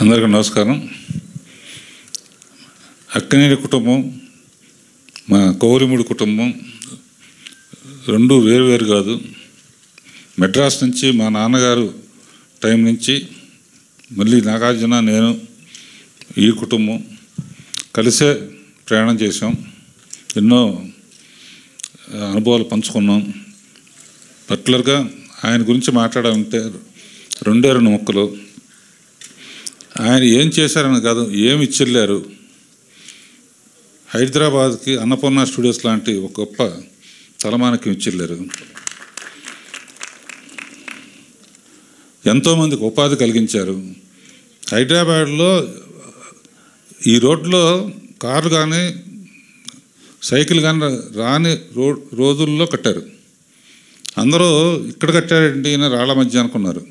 అందరికీ నమస్కారం. అక్కినేని కుటుంబం, మా కౌరిముడి కుటుంబం రెండు వేరు కాదు. మెడ్రాస్ నుంచి మా నాన్నగారు టైం నుంచి మళ్ళీ నాగార్జున, నేను, ఈ కుటుంబం కలిసే ప్రయాణం చేసాం. ఎన్నో అనుభవాలు పంచుకున్నాం. పర్టికులర్గా ఆయన గురించి మాట్లాడాలంటే రెండే రెండు ముక్కలు. ఆయన ఏం చేశారని కాదు, ఏమి ఇచ్చిల్లారు. హైదరాబాద్కి అన్నపూర్ణ స్టూడియోస్ లాంటి ఒక గొప్ప తలమానికి ఇచ్చిల్లారు. ఎంతోమందికి ఉపాధి కలిగించారు. హైదరాబాద్లో ఈ రోడ్లో కార్లు కానీ సైకిల్ కానీ రాని రోజుల్లో కట్టారు. అందరూ ఇక్కడ కట్టారండి ఈయన రాళ్ల మధ్య అనుకున్నారు.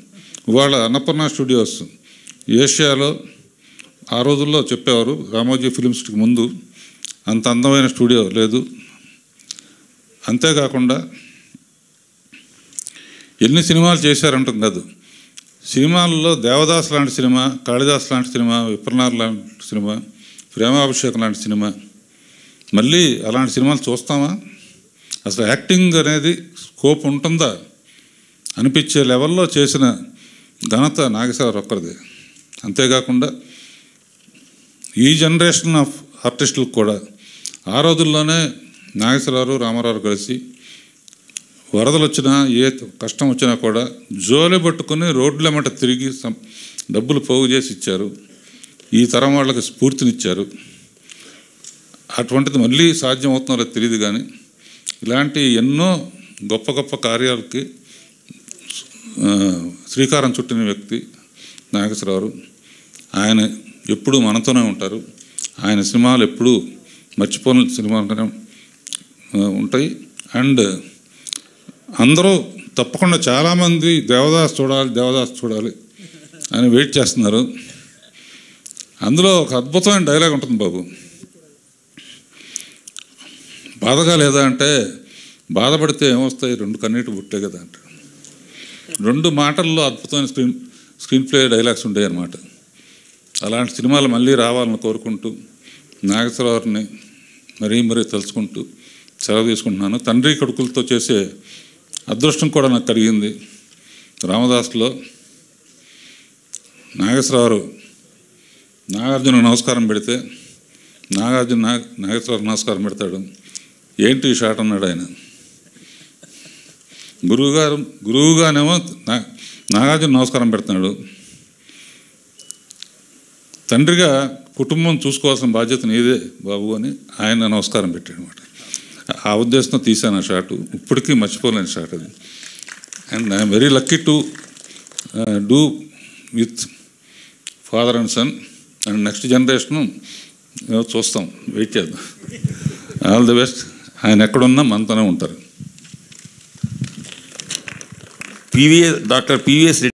ఇవాళ అన్నపూర్ణ స్టూడియోస్ ఏషియాలో ఆ రోజుల్లో చెప్పేవారు, రామోజీ ఫిలిం సిటీకి ముందు అంత అందమైన స్టూడియో లేదు. అంతేకాకుండా ఎన్ని సినిమాలు చేశారంటాం కాదు, సినిమాల్లో దేవదాస్ లాంటి సినిమా, కాళిదాస్ లాంటి సినిమా, విప్రనార్ లాంటి సినిమా, ప్రేమాభిషేకం లాంటి సినిమా, మళ్ళీ అలాంటి సినిమాలు చూస్తామా? అసలు యాక్టింగ్ అనేది స్కోప్ ఉంటుందా అనిపించే లెవెల్లో చేసిన ఘనత నాగేశ్వరరావు ఒక్కరిది. అంతేకాకుండా ఈ జనరేషన్ ఆఫ్ ఆర్టిస్టులకు కూడా ఆ రోజుల్లోనే నాగేశ్వరరావు, రామారావు కలిసి వరదలు వచ్చినా ఏ కష్టం వచ్చినా కూడా జోలి పట్టుకుని రోడ్లెమ్మట తిరిగి డబ్బులు పోగు చేసి ఇచ్చారు. ఈ తరం వాళ్ళకి స్ఫూర్తినిచ్చారు. అటువంటిది మళ్ళీ సాధ్యం అవుతున్నారో తెలియదు, కానీ ఇలాంటి ఎన్నో గొప్ప గొప్ప కార్యాలకి శ్రీకారం చుట్టిన వ్యక్తి నాగేశ్వరరావు. ఆయన ఎప్పుడూ మనతోనే ఉంటారు. ఆయన సినిమాలు ఎప్పుడూ మర్చిపోని సినిమాలుగానే ఉంటాయి. అండ్ అందరూ తప్పకుండా చాలామంది దేవదాస్ చూడాలి అని వెయిట్ చేస్తున్నారు. అందులో ఒక అద్భుతమైన డైలాగ్ ఉంటుంది బాబు. బాధగా లేదా అంటే, బాధపడితే ఏమొస్తాయి, రెండు కన్నీటి బుట్టే కదా అంటారు. రెండు మాటల్లో అద్భుతమైన స్క్రీన్ ప్లే డైలాగ్స్ ఉంటాయి అన్నమాట. అలాంటి సినిమాలు మళ్ళీ రావాలని కోరుకుంటూ నాగేశ్వరరావుని మరీ తలుచుకుంటూ సెలవు తీసుకుంటున్నాను. తండ్రి కొడుకులతో చేసే అదృష్టం కూడా నాకు కలిగింది. రామదాస్లో నాగేశ్వరరావు నాగార్జున నమస్కారం పెడితే నాగేశ్వరరావు నమస్కారం పెడతాడు. ఏంటి ఈ షాట్ అన్నాడు ఆయన. గురువుగానేమో నాగార్జున నమస్కారం పెడుతున్నాడు. తండ్రిగా కుటుంబం చూసుకోవాల్సిన బాధ్యత నీదే బాబు అని ఆయన నమస్కారం పెట్టాడు అనమాట. ఆ ఉద్దేశంతో తీశాను ఆ షాటు. ఇప్పటికీ మర్చిపోలేని షాట్ అది. And I'm very lucky to do with father and son. And next generation చూస్తాం, వెయిట్ చేద్దాం. All the best. ఆయన ఎక్కడున్నా మనతోనే ఉంటారు. Doctor PVS